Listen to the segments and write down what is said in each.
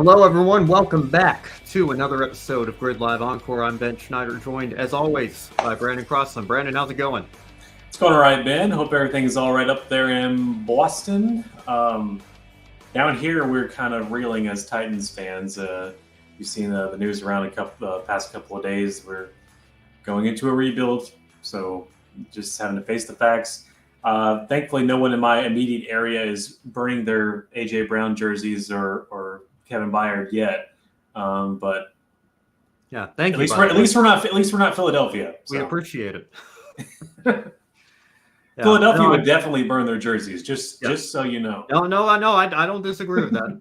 Hello, everyone. Welcome back to another episode of Grid Live Encore. I'm Ben Schneider, joined as always by Brandon Crossland. Brandon, how's it going? It's going all right, Ben. Hope everything's all right up there in Boston. Down here, we're kind of reeling as Titans fans. You've seen the news around past couple of days. We're going into a rebuild, so just having to face the facts. Thankfully, no one in my immediate area is burning their A.J. Brown jerseys or Kevin Byard yet. But yeah, thank at you. At least we're not Philadelphia. So. We appreciate it. Yeah, Philadelphia would definitely burn their jerseys, just so you know. No, I don't disagree with that.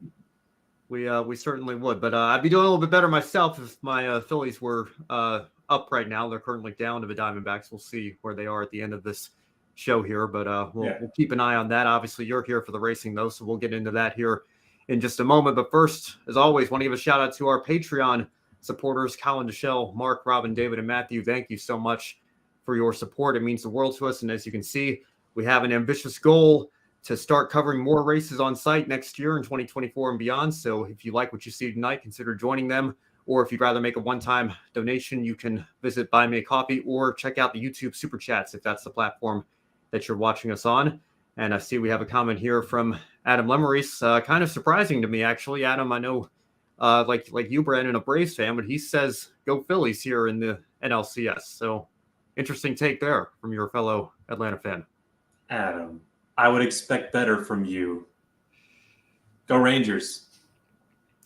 We certainly would, but I'd be doing a little bit better myself if my Phillies were up right now. They're currently down to the Diamondbacks. We'll see where they are at the end of this show here, but we'll keep an eye on that. Obviously, you're here for the racing, though, so we'll get into that here in just a moment. But first, as always, want to give a shout out to our Patreon supporters, Colin, Michelle, Mark, Robin, David, and Matthew. Thank you so much for your support. It means the world to us. And as you can see, we have an ambitious goal to start covering more races on site next year in 2024 and beyond. So if you like what you see tonight, consider joining them. Or if you'd rather make a one-time donation, you can visit Buy Me a Coffee or check out the YouTube Super Chats if that's the platform that you're watching us on. And I see we have a comment here from Adam Lemeries. Kind of surprising to me, actually. Adam, I know like you, Brandon, a Braves fan, but he says go Phillies here in the NLCS. So interesting take there from your fellow Atlanta fan. Adam, I would expect better from you. Go Rangers.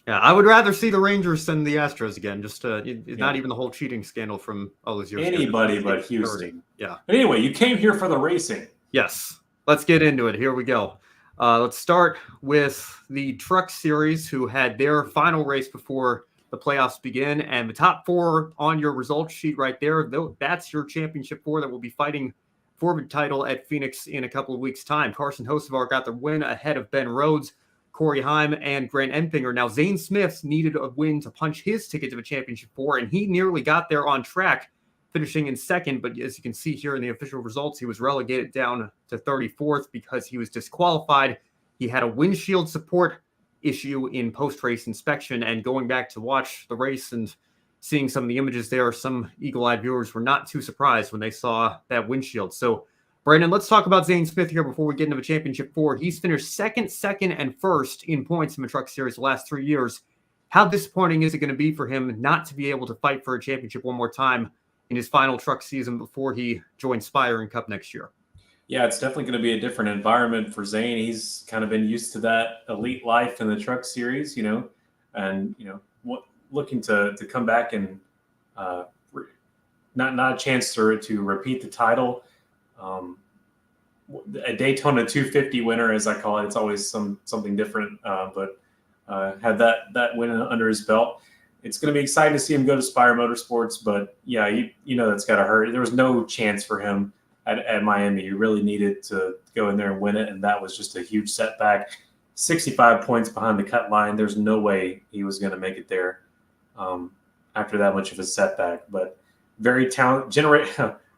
Yeah, I would rather see the Rangers than the Astros again. Not even the whole cheating scandal from all those years ago. Anybody but Houston. Yeah. But anyway, you came here for the racing. Yes. Let's get into it. Here we go. Let's start with the Truck Series, who had their final race before the playoffs begin. And the top four on your results sheet right there, that's your championship four that will be fighting for the title at Phoenix in a couple of weeks' time. Carson Hocevar got the win ahead of Ben Rhodes, Corey Heim, and Grant Enfinger. Now, Zane Smith needed a win to punch his ticket to the championship four, and he nearly got there on track, finishing in second. But as you can see here in the official results, he was relegated down to 34th because he was disqualified. He had a windshield support issue in post-race inspection, and going back to watch the race and seeing some of the images there, some eagle-eyed viewers were not too surprised when they saw that windshield. So, Brandon, let's talk about Zane Smith here before we get into the championship four. He's finished second, and first in points in the Truck Series the last 3 years. How disappointing is it going to be for him not to be able to fight for a championship one more time in his final truck season before he joins Spire and Cup next year? Yeah, it's definitely going to be a different environment for Zane. He's kind of been used to that elite life in the Truck Series, and looking to come back and not a chance to repeat the title. A Daytona 250 winner, as I call it, it's always something different. But had that win under his belt. It's going to be exciting to see him go to Spire Motorsports, but yeah, that's got to hurt. There was no chance for him at Miami. He really needed to go in there and win it, and that was just a huge setback. 65 points behind the cut line. There's no way he was going to make it there after that much of a setback. But very one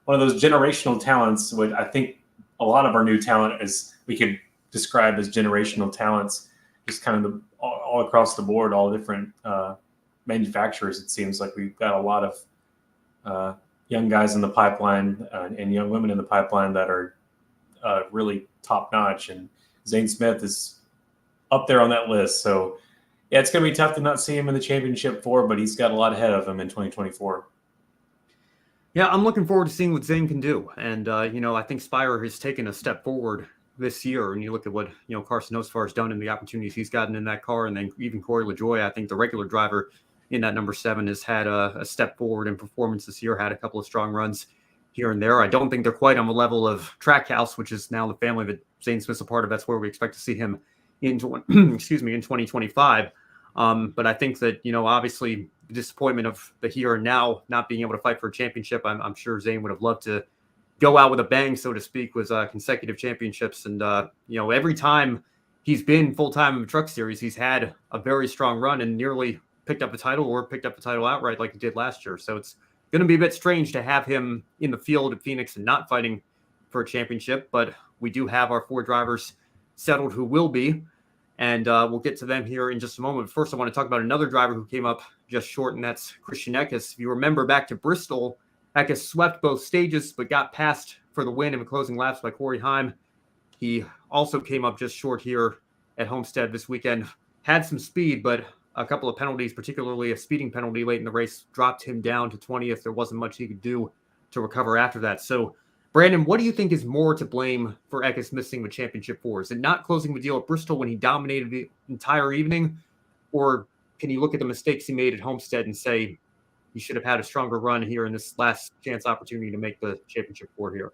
of those generational talents. What I think a lot of our new talent is we could describe as generational talents, just kind of all across the board, all different manufacturers. It seems like we've got a lot of young guys in the pipeline and young women in the pipeline that are really top notch. And Zane Smith is up there on that list. So yeah, it's going to be tough to not see him in the championship four, but he's got a lot ahead of him in 2024. Yeah, I'm looking forward to seeing what Zane can do. And, I think Spire has taken a step forward this year. And you look at what, Carson Hocevar has done and the opportunities he's gotten in that car. And then even Corey LaJoie, I think the regular driver in that number 7 has had a step forward in performance this year, had a couple of strong runs here and there. I don't think they're quite on the level of Trackhouse, which is now the family that Zane Smith's a part of. That's where we expect to see him in 2025. But I think that, obviously the disappointment of the here and now not being able to fight for a championship, I'm sure Zane would have loved to go out with a bang, so to speak, with consecutive championships. And, every time he's been full-time in the Truck Series, he's had a very strong run and nearly picked up the title or picked up the title outright like he did last year. So it's going to be a bit strange to have him in the field at Phoenix and not fighting for a championship. But we do have our 4 drivers settled who will be. And we'll get to them here in just a moment. First, I want to talk about another driver who came up just short, and that's Christian Eckes. If you remember back to Bristol, Eckes swept both stages, but got passed for the win in the closing laps by Corey Heim. He also came up just short here at Homestead this weekend. Had some speed, but a couple of penalties, particularly a speeding penalty late in the race, dropped him down to 20th. There wasn't much he could do to recover after that. So, Brandon, what do you think is more to blame for Eckes missing the championship for? Is it not closing the deal at Bristol when he dominated the entire evening? Or can you look at the mistakes he made at Homestead and say he should have had a stronger run here in this last chance opportunity to make the championship four here?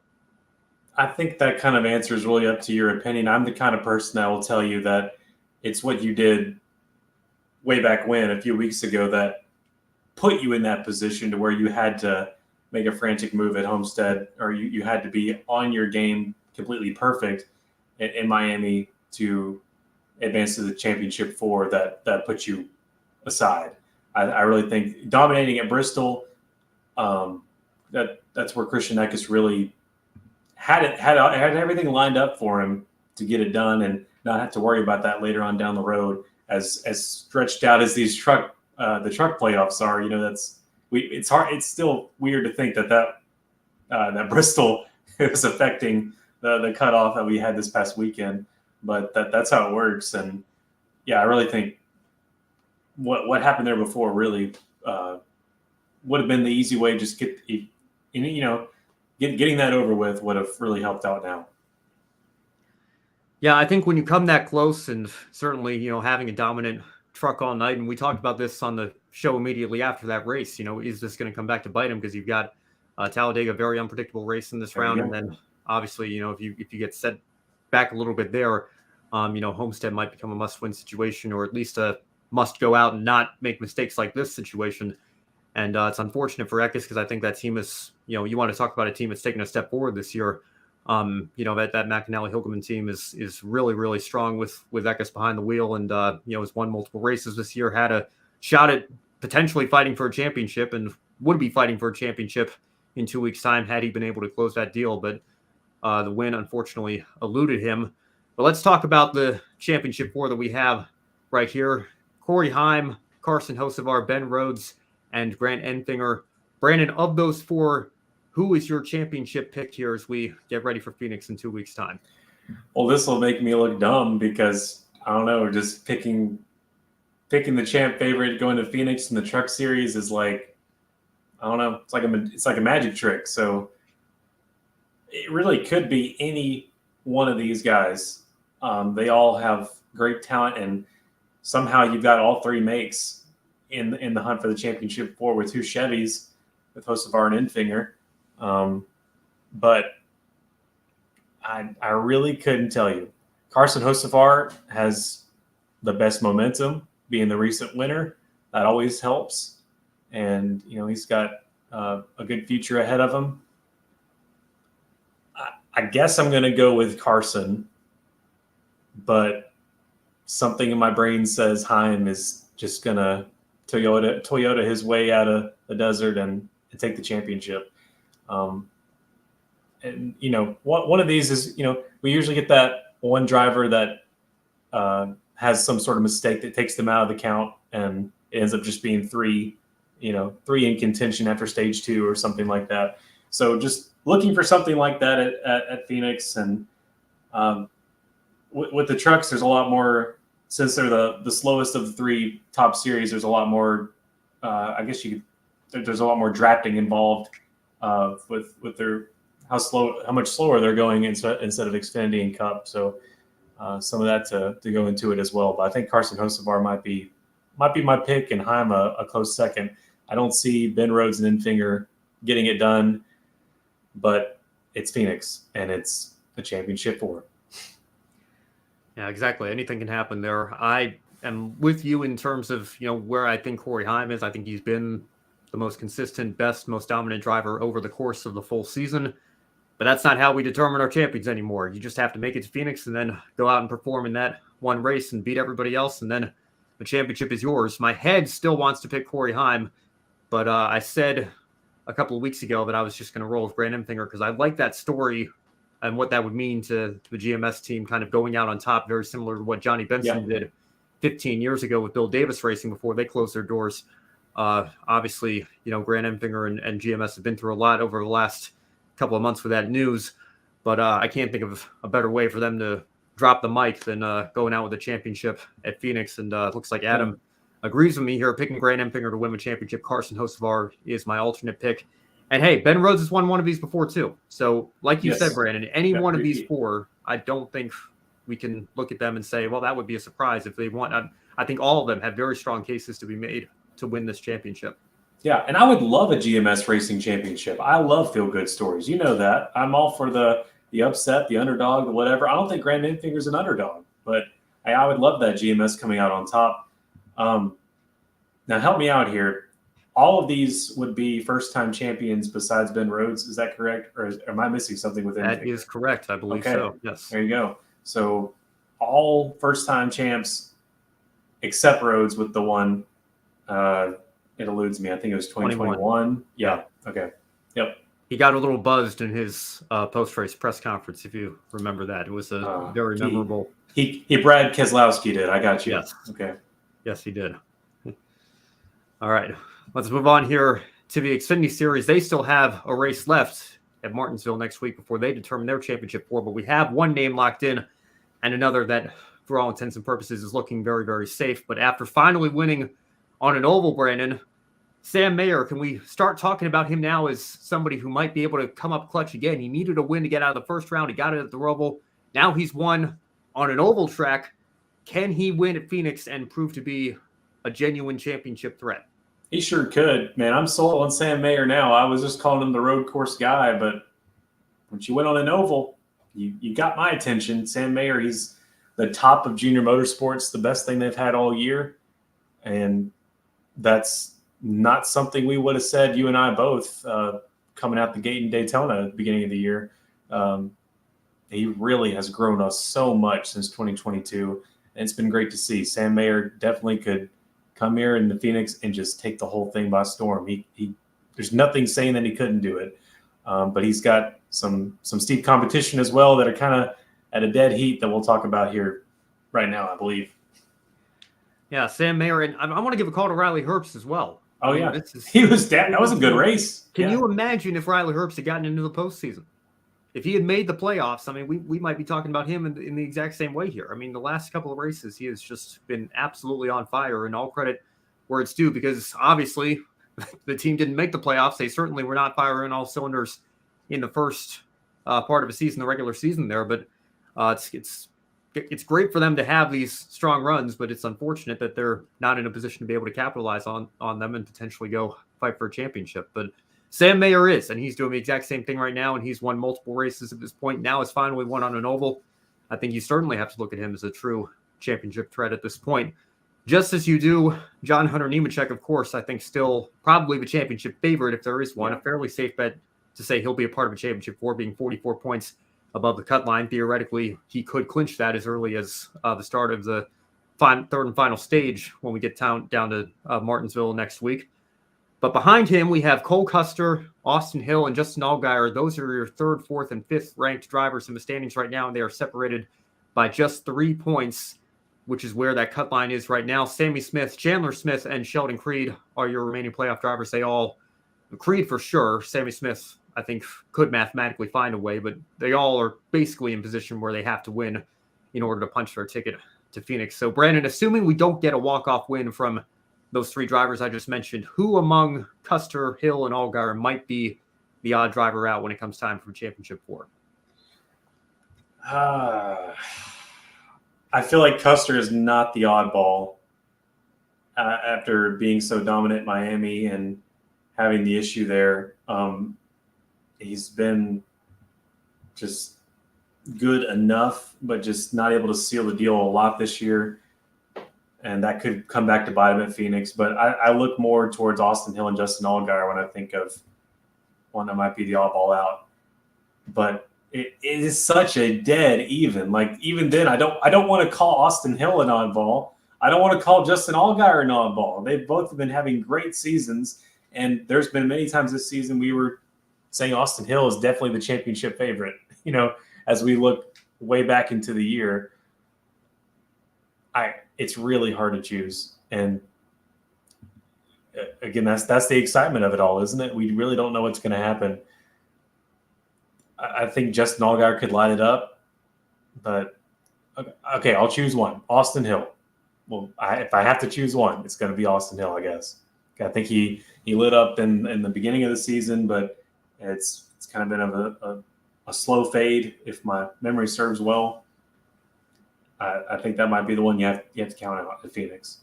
I think that kind of answer is really up to your opinion. I'm the kind of person that will tell you that it's what you did way back when, a few weeks ago, that put you in that position to where you had to make a frantic move at Homestead, or you had to be on your game completely perfect in Miami to advance to the championship four that put you aside. I really think dominating at Bristol, that's where Christian Eckes really had everything lined up for him to get it done and not have to worry about that later on down the road. As stretched out as these the truck playoffs are, it's hard. It's still weird to think that Bristol is affecting the cutoff that we had this past weekend, but that's how it works. And yeah, I really think what happened there before really would have been the easy way. Just getting that over with would have really helped out now. Yeah, I think when you come that close, and certainly, having a dominant truck all night, and we talked about this on the show immediately after that race, is this going to come back to bite him? Because you've got Talladega, very unpredictable race in this round. And then obviously, if you get set back a little bit there, Homestead might become a must-win situation, or at least a must go out and not make mistakes like this situation. And it's unfortunate for Eckes, because I think that team is, you want to talk about a team that's taken a step forward this year. That McAnally-Hilgeman team is really, really strong with Eckes behind the wheel, and has won multiple races this year, had a shot at potentially fighting for a championship, and would be fighting for a championship in 2 weeks' time had he been able to close that deal. But the win unfortunately eluded him. But let's talk about the championship four that we have right here: Corey Heim, Carson Hocevar, Ben Rhodes, and Grant Enfinger. Brandon, of those four, who is your championship pick here as we get ready for Phoenix in 2 weeks' time? Well, this will make me look dumb because, I don't know, just picking the champ favorite going to Phoenix in the Truck Series is like, I don't know, it's like a magic trick. So it really could be any one of these guys. They all have great talent, and somehow you've got all three makes in the hunt for the championship four with two Chevys, with Hocevar and Enfinger. But I really couldn't tell you. Carson Hocevar has the best momentum, being the recent winner. That always helps. And, he's got a good future ahead of him. I guess I'm going to go with Carson, but something in my brain says Heim is just going to Toyota his way out of the desert and take the championship. And one of these is, we usually get that one driver that has some sort of mistake that takes them out of the count, and it ends up just being three in contention after stage two or something like that. So just looking for something like that at Phoenix. And with the trucks, there's a lot more, since they're the slowest of the three top series, there's a lot more, there's a lot more drafting involved with their how much slower they're going instead of Xfinity and Cup. So some of that to go into it as well. But I think Carson Hocevar might be my pick, and Heim a close second. I don't see Ben Rhodes and Enfinger getting it done, but it's Phoenix and it's the championship four. Yeah, exactly. Anything can happen there. I am with you in terms of, where I think Corey Heim is. I think he's been the most consistent, best, most dominant driver over the course of the full season. But that's not how we determine our champions anymore. You just have to make it to Phoenix and then go out and perform in that one race and beat everybody else, and then the championship is yours. My head still wants to pick Corey Heim, but I said a couple of weeks ago that I was just going to roll with Grant Enfinger because I like that story and what that would mean to the GMS team kind of going out on top, very similar to what Johnny Benson did 15 years ago with Bill Davis Racing before they closed their doors. Obviously, Grant Enfinger and GMS have been through a lot over the last couple of months with that news, but I can't think of a better way for them to drop the mic than going out with a championship at Phoenix. And it looks like Adam agrees with me here, picking Grant Enfinger to win the championship. Carson Hocevar is my alternate pick. And hey, Ben Rhodes has won one of these before too. So like you said, Brandon, any one of these four, I don't think we can look at them and say, well, that would be a surprise if they won. I think all of them have very strong cases to be made to win this championship. Yeah, and I would love a GMS racing championship. I love feel-good stories. You know that. I'm all for the upset, the underdog, the whatever. I don't think Grant Enfinger's an underdog, but I would love that GMS coming out on top. Now, help me out here. All of these would be first-time champions besides Ben Rhodes. Is that correct? Or am I missing something with Enfinger? That is correct. I believe so. Yes. There you go. So all first-time champs except Rhodes with the one, it eludes me. I think it was 2021. Yeah. Okay. Yep. He got a little buzzed in his post-race press conference, if you remember that. It was a very memorable. He Brad Keselowski did. I got you. Yes. Okay. Yes, he did. All right. Let's move on here to the Xfinity Series. They still have a race left at Martinsville next week before they determine their championship four, but we have one name locked in and another that, for all intents and purposes, is looking very, very safe. But after finally winning on an oval, Brandon, Sam Mayer, can we start talking about him now as somebody who might be able to come up clutch again? He needed a win to get out of the first round. He got it at the Roval. Now he's won on an oval track. Can he win at Phoenix and prove to be a genuine championship threat? He sure could, man. I'm sold on Sam Mayer now. I was just calling him the road course guy, but once you went on an oval, you got my attention. Sam Mayer, he's the top of junior motorsports, the best thing they've had all year. And that's not something we would have said, you and I both, coming out the gate in Daytona at the beginning of the year. He really has grown us so much since 2022. And it's been great to see. Sam Mayer definitely could come here in the Phoenix and just take the whole thing by storm. There's nothing saying that he couldn't do it. But he's got some steep competition as well that are kind of at a dead heat that we'll talk about here right now, I believe. Yeah, Sam Mayer, and I want to give a call to Riley Herbst as well. Oh, yeah. That was a good race. Can you imagine if Riley Herbst had gotten into the postseason? If he had made the playoffs, I mean, we might be talking about him in the exact same way here. I mean, the last couple of races, he has just been absolutely on fire, and all credit where it's due, because obviously the team didn't make the playoffs. They certainly were not firing all cylinders in the first part of the season, the regular season there. But it's great for them to have these strong runs, but it's unfortunate that they're not in a position to be able to capitalize on them and potentially go fight for a championship. But Sam Mayer is, and he's doing the exact same thing right now, and he's won multiple races at this point. Now has finally won on an oval. I think you certainly have to look at him as a true championship threat at this point. Just as you do John Hunter Nemechek, of course, I think still probably the championship favorite if there is one. A fairly safe bet to say he'll be a part of a championship four, being 44 points above the cut line. Theoretically, he could clinch that as early as the start of the third and final stage when we get down to Martinsville next week. But behind him, we have Cole Custer, Austin Hill, and Justin Allgaier. Those are your third, fourth, and fifth ranked drivers in the standings right now, and they are separated by just 3 points, which is where that cut line is right now. Sammy Smith, Chandler Smith, and Sheldon Creed are your remaining playoff drivers. Creed for sure. Sammy Smith, I think, could mathematically find a way, but they all are basically in position where they have to win in order to punch their ticket to Phoenix. So, Brandon, assuming we don't get a walk-off win from those three drivers I just mentioned, who among Custer, Hill, and Allgaier might be the odd driver out when it comes time for championship four? I feel like Custer is not the oddball after being so dominant in Miami and having the issue there. He's been just good enough, but just not able to seal the deal a lot this year. And that could come back to bite him at Phoenix. But I look more towards Austin Hill and Justin Allgaier when I think of one that might be the oddball out. But it is such a dead even. Like, even then, I don't want to call Austin Hill an oddball. I don't want to call Justin Allgaier an oddball. They've both been having great seasons. And there's been many times this season we were saying Austin Hill is definitely the championship favorite. as we look way back into the year, it's really hard to choose. And again, that's the excitement of it all, isn't it? We really don't know what's going to happen. I think Justin Allgaier could light it up, but okay, I'll choose one. Austin Hill. Well, if I have to choose one, it's going to be Austin Hill, I guess. I think he lit up in the beginning of the season, but it's kind of been a slow fade, if my memory serves well. I think that might be the one you have to count out at Phoenix.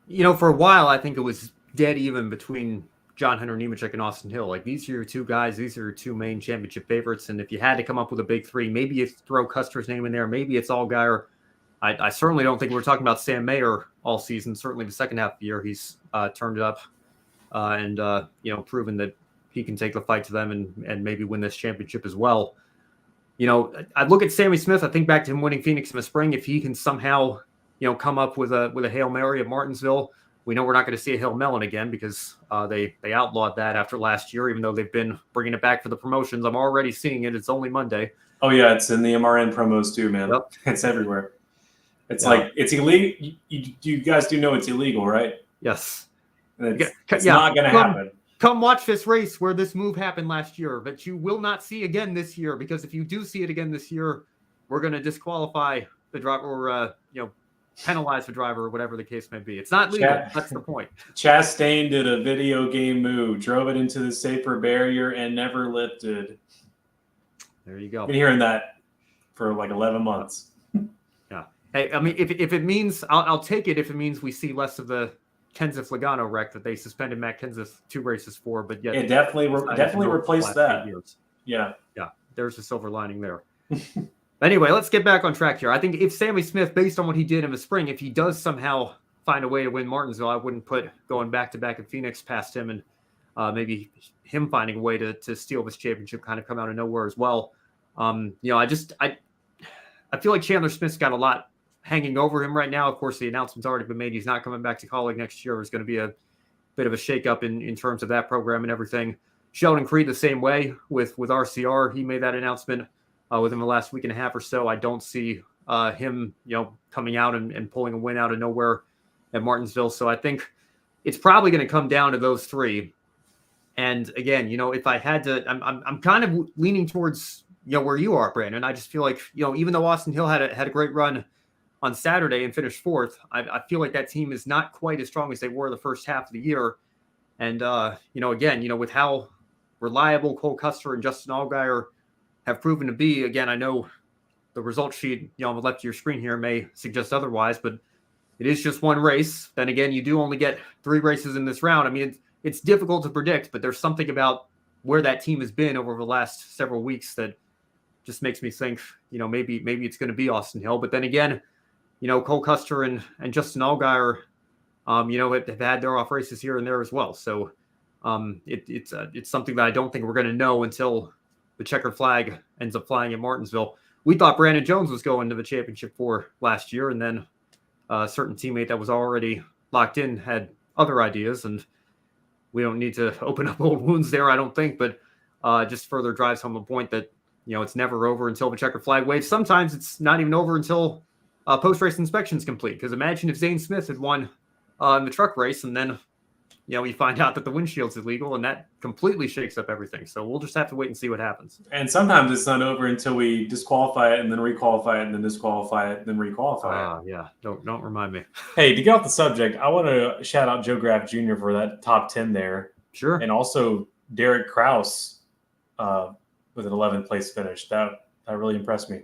For a while, I think it was dead even between John Hunter Nemechek and Austin Hill. Like, these are your two guys. These are your two main championship favorites. And if you had to come up with a big three, maybe you throw Custer's name in there. Maybe it's Allgaier. I certainly don't think we're talking about Sam Mayer all season. Certainly the second half of the year, he's turned it up and proven that he can take the fight to them and maybe win this championship as well. I look at Sammy Smith. I think back to him winning Phoenix in the spring. If he can somehow, come up with a Hail Mary at Martinsville, we know we're not going to see a Hail Melon again because they outlawed that after last year, even though they've been bringing it back for the promotions. I'm already seeing it. It's only Monday. Oh, yeah. It's in the MRN promos too, man. Yep. It's everywhere. It's like it's illegal. You guys do know it's illegal, right? Yes. It's not going to happen. Come watch this race where this move happened last year, but you will not see again this year, because if you do see it again this year, we're going to disqualify the driver or penalize the driver or whatever the case may be. It's not legal. That's the point. Chastain did a video game move, drove it into the safer barrier, and never lifted. There you go. I've been hearing that for like 11 months. Yeah. Hey, I mean, if it means, I'll take it if it means we see less of the Kenseth Logano wreck that they suspended Matt Kenseth 2 races for, but yet it definitely replaced that. Yeah. There's a silver lining there. Anyway, let's get back on track here. I think if Sammy Smith, based on what he did in the spring, if he does somehow find a way to win Martinsville, I wouldn't put going back-to-back at Phoenix past him, and maybe him finding a way to steal this championship kind of come out of nowhere as well. I feel like Chandler Smith's got a lot hanging over him right now. Of course, the announcement's already been made. He's not coming back to Kaulig next year. There's going to be a bit of a shakeup in terms of that program and everything. Sheldon Creed the same way with RCR. He made that announcement within the last week and a half or so. I don't see him, coming out and pulling a win out of nowhere at Martinsville. So I think it's probably going to come down to those three. And again, if I had to, I'm kind of leaning towards where you are, Brandon. I just feel like even though Austin Hill had a great run on Saturday and finished fourth, I feel like that team is not quite as strong as they were the first half of the year. And again, with how reliable Cole Custer and Justin Allgaier have proven to be. Again, I know the result sheet, on the left of your screen here may suggest otherwise, but it is just one race. Then again, you do only get 3 races in this round. I mean, it's difficult to predict, but there's something about where that team has been over the last several weeks that just makes me think, maybe it's going to be Austin Hill. But then again, Cole Custer and Justin Allgaier, have had their off races here and there as well. So it's something that I don't think we're going to know until the checkered flag ends up flying at Martinsville. We thought Brandon Jones was going to the championship for last year, and then a certain teammate that was already locked in had other ideas, and we don't need to open up old wounds there, I don't think, but just further drives home the point that, it's never over until the checkered flag waves. Sometimes it's not even over until post-race inspection's complete, because imagine if Zane Smith had won in the truck race, and then we find out that the windshield's illegal, and that completely shakes up everything. So we'll just have to wait and see what happens. And sometimes it's not over until we disqualify it and then requalify it and then disqualify it and then requalify it. Yeah. Don't remind me. Hey, to get off the subject, I want to shout out Joe Graff Jr. for that top 10 there. Sure. And also Derek Kraus with an 11th place finish. That really impressed me.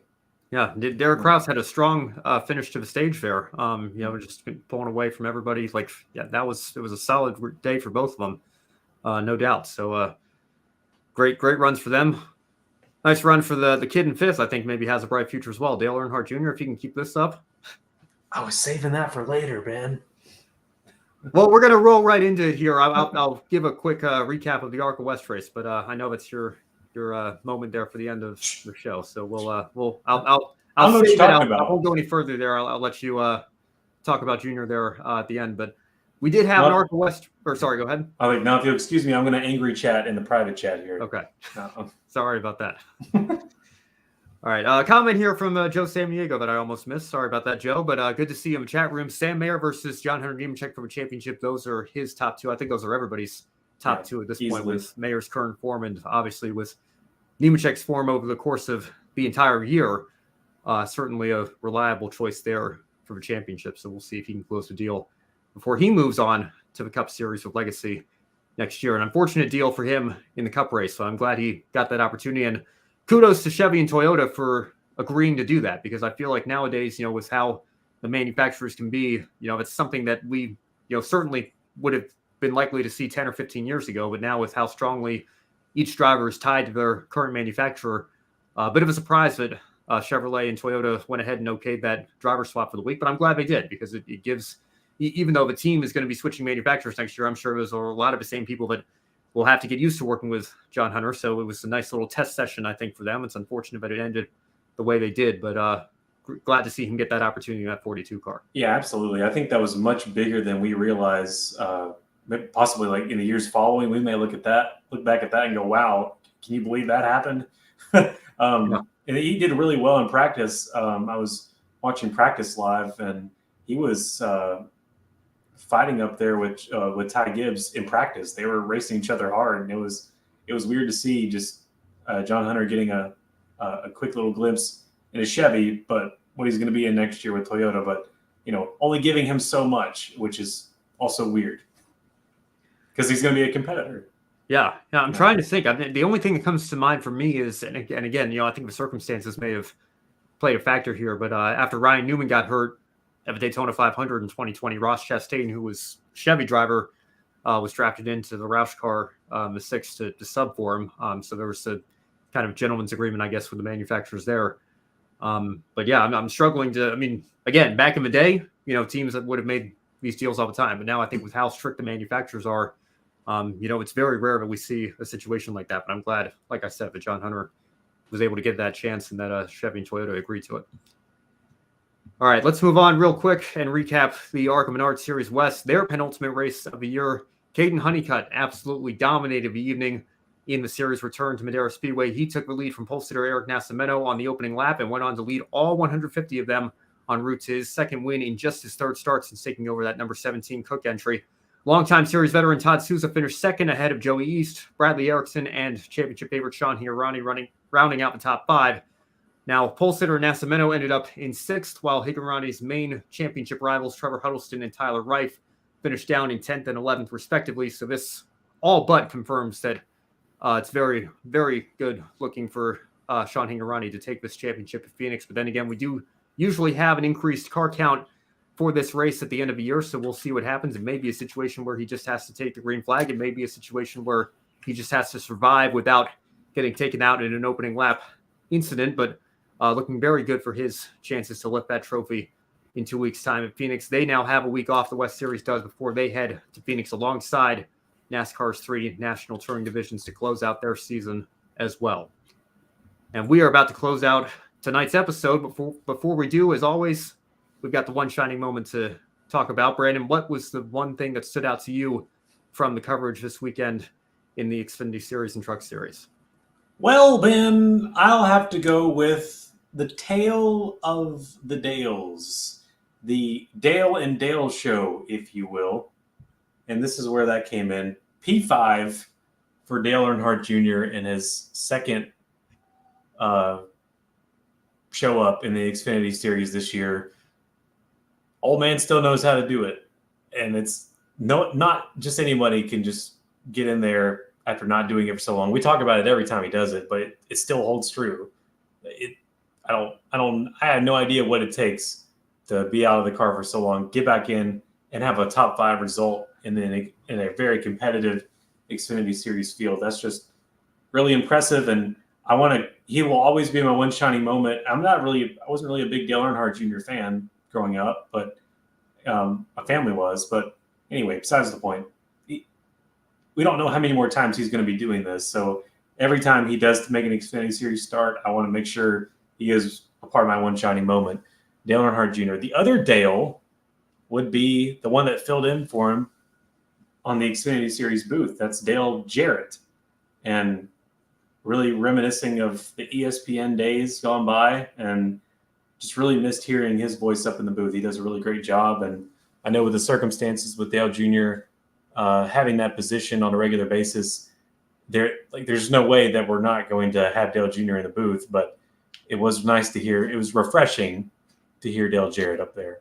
Yeah, Derek Kraus had a strong finish to the stage there. Just pulling away from everybody. It was a solid day for both of them, no doubt. So great runs for them. Nice run for the kid in 5th. I think maybe has a bright future as well. Dale Earnhardt Jr., if he can keep this up. I was saving that for later, man. Well, we're going to roll right into it here. I'll give a quick recap of the ARCA West race, but I know it's your moment there for the end of the show. So I'll save it out. I won't go any further there. I'll let you talk about Junior there at the end. But we did have an ARCA West. Or sorry, go ahead. I think now, if you'll excuse me, I'm going to angry chat in the private chat here. Okay. Sorry about that. All right. Comment here from Joe Samaniego that I almost missed. Sorry about that, Joe. But good to see you in the chat room. Sam Mayer versus John Hunter Nemechek for a championship. Those are his top two. I think those are everybody's top two at this point, with Mayer's current form and obviously with Nemechek's form over the course of the entire year. Certainly a reliable choice there for the championship. So we'll see if he can close the deal before he moves on to the Cup Series with Legacy next year. An unfortunate deal for him in the Cup race. So I'm glad he got that opportunity. And kudos to Chevy and Toyota for agreeing to do that, because I feel like nowadays, with how the manufacturers can be, it's something that we, certainly would have been likely to see 10 or 15 years ago. But now with how strongly each driver is tied to their current manufacturer, a bit of a surprise that Chevrolet and Toyota went ahead and okayed that driver swap for the week. But I'm glad they did, because it gives, even though the team is going to be switching manufacturers next year, I'm sure there's a lot of the same people that will have to get used to working with John Hunter. So it was a nice little test session, I think, for them. It's unfortunate that it ended the way they did, but glad to see him get that opportunity in that 42 car. Yeah, absolutely. I think that was much bigger than we realize. Possibly like in the years following, we may look back at that and go, wow, can you believe that happened? Yeah. And he did really well in practice. I was watching practice live, and he was fighting up there with Ty Gibbs in practice. They were racing each other hard, and it was weird to see just John Hunter getting a quick little glimpse in a Chevy, but what he's going to be in next year with Toyota. But only giving him so much, which is also weird, because he's going to be a competitor. Yeah, I'm trying to think. The only thing that comes to mind for me is, and again, I think the circumstances may have played a factor here, but after Ryan Newman got hurt at the Daytona 500 in 2020, Ross Chastain, who was Chevy driver, was drafted into the Roush car, the 6 to sub for him. So there was a kind of gentleman's agreement, I guess, with the manufacturers there. But yeah, I'm struggling to. I mean, again, back in the day, teams that would have made these deals all the time, but now I think with how strict the manufacturers are, it's very rare that we see a situation like that. But I'm glad, like I said, that John Hunter was able to get that chance and that Chevy and Toyota agreed to it. All right, let's move on real quick and recap the ARCA Menards Series West, their penultimate race of the year. Kaden Honeycutt absolutely dominated the evening in the series return to Madera Speedway. He took the lead from pole sitter Eric Nascimento on the opening lap and went on to lead all 150 of them en route to his second win in just his third start since taking over that number 17 Cook entry. Longtime series veteran Todd Souza finished second ahead of Joey East, Bradley Erickson, and championship favorite Sean Higurani rounding out the top five. Now, pole sitter Nascimento ended up in sixth, while Higurani's main championship rivals, Trevor Huddleston and Tyler Reif, finished down in 10th and 11th, respectively. So this all but confirms that it's very, very good looking for Sean Higurani to take this championship at Phoenix. But then again, we do usually have an increased car count for this race at the end of the year, so we'll see what happens. It may be a situation where he just has to take the green flag. It may be a situation where he just has to survive without getting taken out in an opening lap incident, but looking very good for his chances to lift that trophy in 2 weeks' time at Phoenix. They now have a week off, the West Series does, before they head to Phoenix alongside NASCAR's 3 national touring divisions to close out their season as well. And we are about to close out tonight's episode. Before we do, as always, we've got the one shining moment to talk about. Brandon, what was the one thing that stood out to you from the coverage this weekend in the Xfinity Series and Truck Series? Well, Ben, I'll have to go with the Tale of the Dales, the Dale and Dale show, if you will. And this is where that came in. P5 for Dale Earnhardt Jr. in his second show up in the Xfinity Series this year. Old man still knows how to do it. And it's not just anybody can just get in there after not doing it for so long. We talk about it every time he does it, but it still holds true. I have no idea what it takes to be out of the car for so long, get back in and have a top 5 result in a very competitive Xfinity Series field. That's just really impressive. And he will always be my one shining moment. I wasn't really a big Dale Earnhardt Jr. fan growing up, but my family was. But anyway, besides the point, we don't know how many more times he's going to be doing this. So every time he does make an Xfinity Series start, I want to make sure he is a part of my one shining moment. Dale Earnhardt Jr. The other Dale would be the one that filled in for him on the Xfinity Series booth. That's Dale Jarrett. And really reminiscing of the ESPN days gone by, and just really missed hearing his voice up in the booth. He does a really great job, and I know with the circumstances with Dale Jr. Having that position on a regular basis, there's no way that we're not going to have Dale Jr. in the booth. But it was nice to hear. It was refreshing to hear Dale Jarrett up there.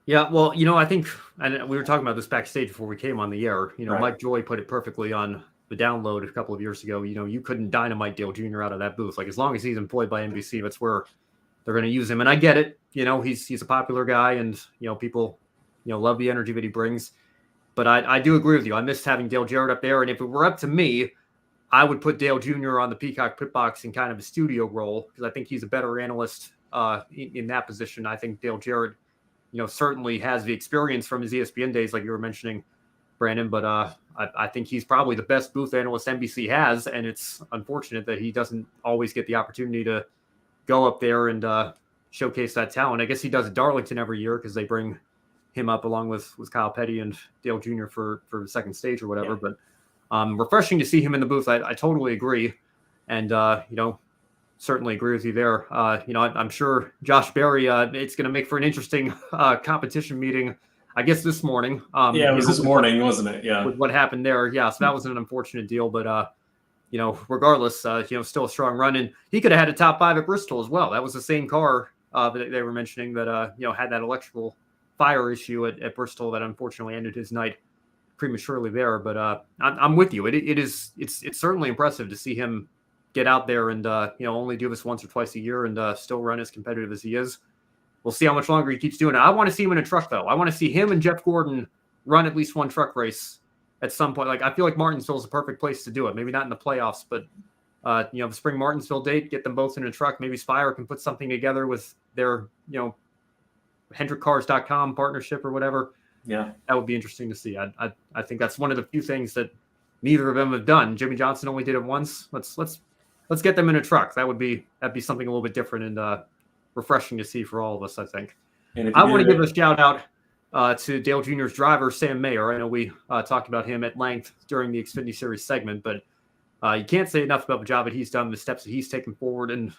Yeah, well, I think, and we were talking about this backstage before we came on the air. Right. Mike Joy put it perfectly on the download a couple of years ago. You couldn't dynamite Dale Jr. out of that booth. Like, as long as he's employed by NBC, that's where they're going to use him. And I get it. He's a popular guy, and people, love the energy that he brings. But I do agree with you. I missed having Dale Jarrett up there. And if it were up to me, I would put Dale Jr. on the Peacock Pit Box in kind of a studio role, because I think he's a better analyst in that position. I think Dale Jarrett, certainly has the experience from his ESPN days, like you were mentioning, Brandon. But I think he's probably the best booth analyst NBC has, and it's unfortunate that he doesn't always get the opportunity to go up there and showcase that talent. I guess he does at Darlington every year because they bring him up along with Kyle Petty and Dale Jr. for the second stage or whatever. Yeah. But refreshing to see him in the booth. I totally agree, and certainly agree with you there. I'm sure Josh Berry, it's going to make for an interesting competition meeting, I guess, this morning. It was this morning, wasn't it? Yeah. With what happened there. Yeah, so that was an unfortunate deal. But, regardless, still a strong run. And he could have had a top 5 at Bristol as well. That was the same car that they were mentioning that, had that electrical fire issue at Bristol that unfortunately ended his night prematurely there. But I'm with you. It's certainly impressive to see him get out there and only do this once or twice a year and still run as competitive as he is. We'll see how much longer he keeps doing it. I want to see him in a truck, though. I want to see him and Jeff Gordon run at least one truck race at some point. Like, I feel like Martinsville is a perfect place to do it. Maybe not in the playoffs, but the spring Martinsville date, get them both in a truck. Maybe Spire can put something together with their HendrickCars.com partnership or whatever. Yeah, that would be interesting to see. I think that's one of the few things that neither of them have done. Jimmy Johnson only did it once. Let's get them in a truck. That'd be something a little bit different and refreshing to see for all of us, I think. I want to give a shout out to Dale Jr.'s driver, Sam Mayer. I know we talked about him at length during the Xfinity Series segment, but you can't say enough about the job that he's done, the steps that he's taken forward, and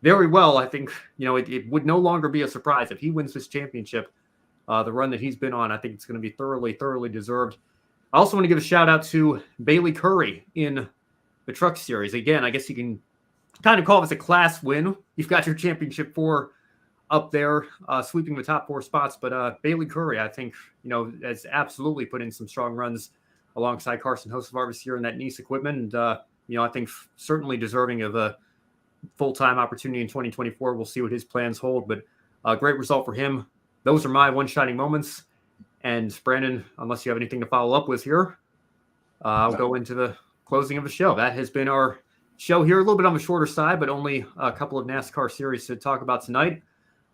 very well. I think it would no longer be a surprise if he wins this championship. The run that he's been on, I think it's going to be thoroughly deserved. I also want to give a shout out to Bailey Curry in the Truck Series. Again, I guess you can kind of call this a class win. You've got your championship 4 up there, sweeping the top 4 spots. But Bailey Curry, I think, has absolutely put in some strong runs alongside Carson Hocevar this year in that Nice equipment. And, I think certainly deserving of a full-time opportunity in 2024. We'll see what his plans hold. But a great result for him. Those are my one shining moments. And Brandon, unless you have anything to follow up with here, I'll go into the closing of the show. That has been our show here, a little bit on the shorter side, but only a couple of NASCAR series to talk about tonight.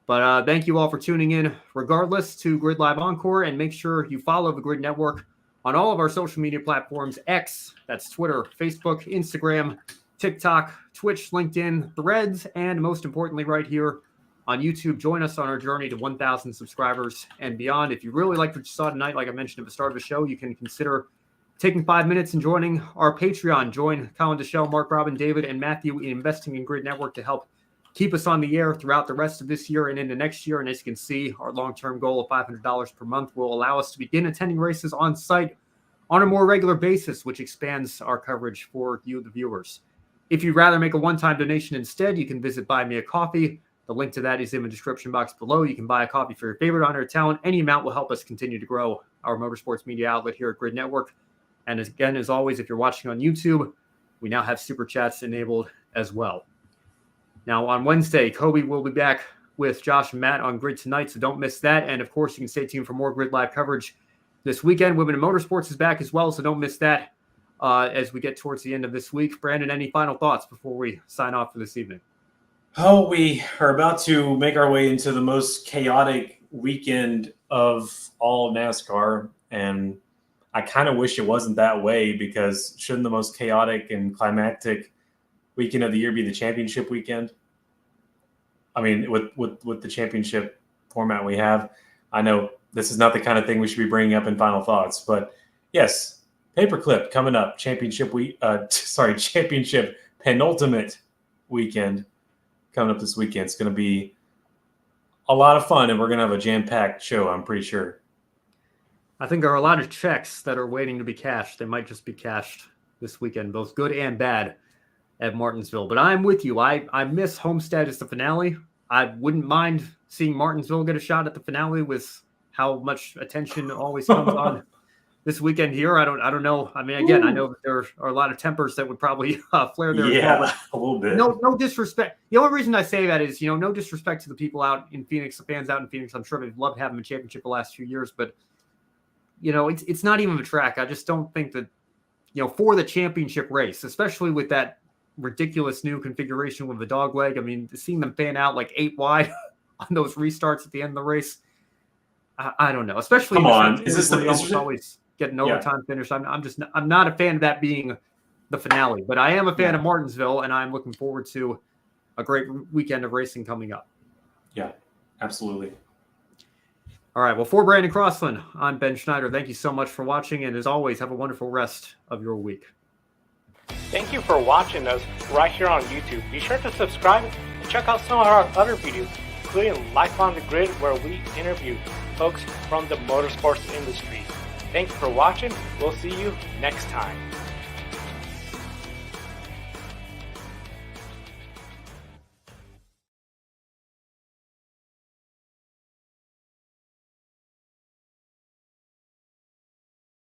But thank you all for tuning in, regardless, to Grid Live Encore, and make sure you follow the Grid Network on all of our social media platforms: X, that's Twitter, Facebook, Instagram, TikTok, Twitch, LinkedIn, Threads, and most importantly, right here on YouTube. Join us on our journey to 1,000 subscribers and beyond. If you really liked what you saw tonight, like I mentioned at the start of the show, you can consider taking 5 minutes and joining our Patreon. Join Colin Deschelle, Mark, Robin, David, and Matthew in investing in Grid Network to help keep us on the air throughout the rest of this year and into next year. And as you can see, our long-term goal of $500 per month will allow us to begin attending races on site on a more regular basis, which expands our coverage for you, the viewers. If you'd rather make a one-time donation instead, you can visit Buy Me a Coffee. The link to that is in the description box below. You can buy a coffee for your favorite on-air talent. Any amount will help us continue to grow our motorsports media outlet here at Grid Network. And again, as always, if you're watching on YouTube, we now have Super Chats enabled as well. Now, on Wednesday, Kobe will be back with Josh and Matt on Grid Tonight, so don't miss that. And, of course, you can stay tuned for more Grid Live coverage this weekend. Women in Motorsports is back as well, so don't miss that as we get towards the end of this week. Brandon, any final thoughts before we sign off for this evening? Oh, we are about to make our way into the most chaotic weekend of all of NASCAR, and I kind of wish it wasn't that way, because shouldn't the most chaotic and climactic weekend of the year be the championship weekend? I mean, with the championship format we have, I know this is not the kind of thing we should be bringing up in final thoughts, but yes, Paperclip coming up, championship penultimate weekend coming up this weekend. It's going to be a lot of fun, and we're going to have a jam-packed show, I'm pretty sure. I think there are a lot of checks that are waiting to be cashed. They might just be cashed this weekend, both good and bad at Martinsville. But I'm with you. I miss Homestead as the finale. I wouldn't mind seeing Martinsville get a shot at the finale with how much attention always comes on this weekend here. I don't know. I mean, again, I know that there are a lot of tempers that would probably flare there. Yeah, as well, a little bit. No disrespect. The only reason I say that is, no disrespect to the people out in Phoenix, the fans out in Phoenix. I'm sure they've loved having a championship the last few years, but it's not even a track. I just don't think that, for the championship race, especially with that ridiculous new configuration with the dog leg. I mean, seeing them fan out like 8 wide on those restarts at the end of the race. I don't know. Especially come on, is this always get an overtime finish? I'm not a fan of that being the finale, but I am a fan of Martinsville, and I'm looking forward to a great weekend of racing coming up. Yeah, absolutely. All right. Well, for Brandon Crossland, I'm Ben Schneider. Thank you so much for watching, and as always, have a wonderful rest of your week. Thank you for watching us right here on YouTube. Be sure to subscribe and check out some of our other videos, including Life on the Grid, where we interview folks from the motorsports industry. Thank you for watching. We'll see you next time.